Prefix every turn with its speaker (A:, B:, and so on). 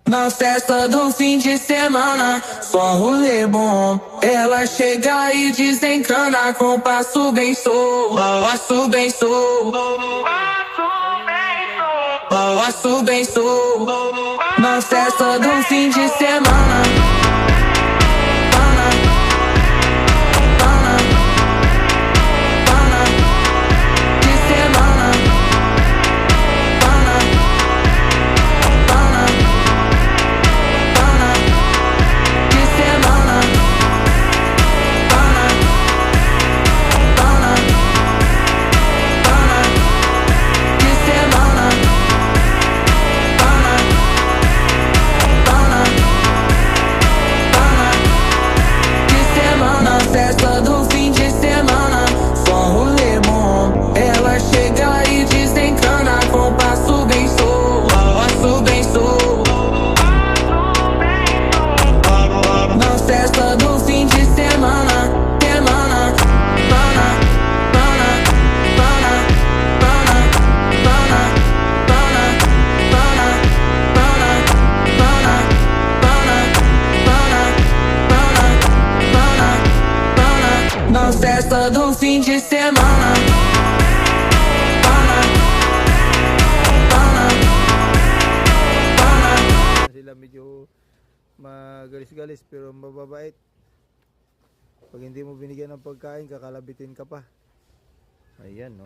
A: Na festa do fim de semana, só um rolê bom. Ela chega e desencana com passo bem solto, passo bem solto, passo bem solto. Na festa do fim de semana, de semana, de semana, de semana, de semana. Na festa do fim de semana, só um rolê bom. Ela chega e desencana com passo bem solto, passo bem solto. Na festa do fim de semana, semana, pana, pana, pana, pana, pana, pana, pana, pana, pana, pana, pana, pana, pana. Na festa do fim de semana, pana, pana, pana.
B: Sila medyo magalis-galis pero mababait. Pag hindi mo binigyan ng pagkain, kakalabitin ka pa. Ayan, no?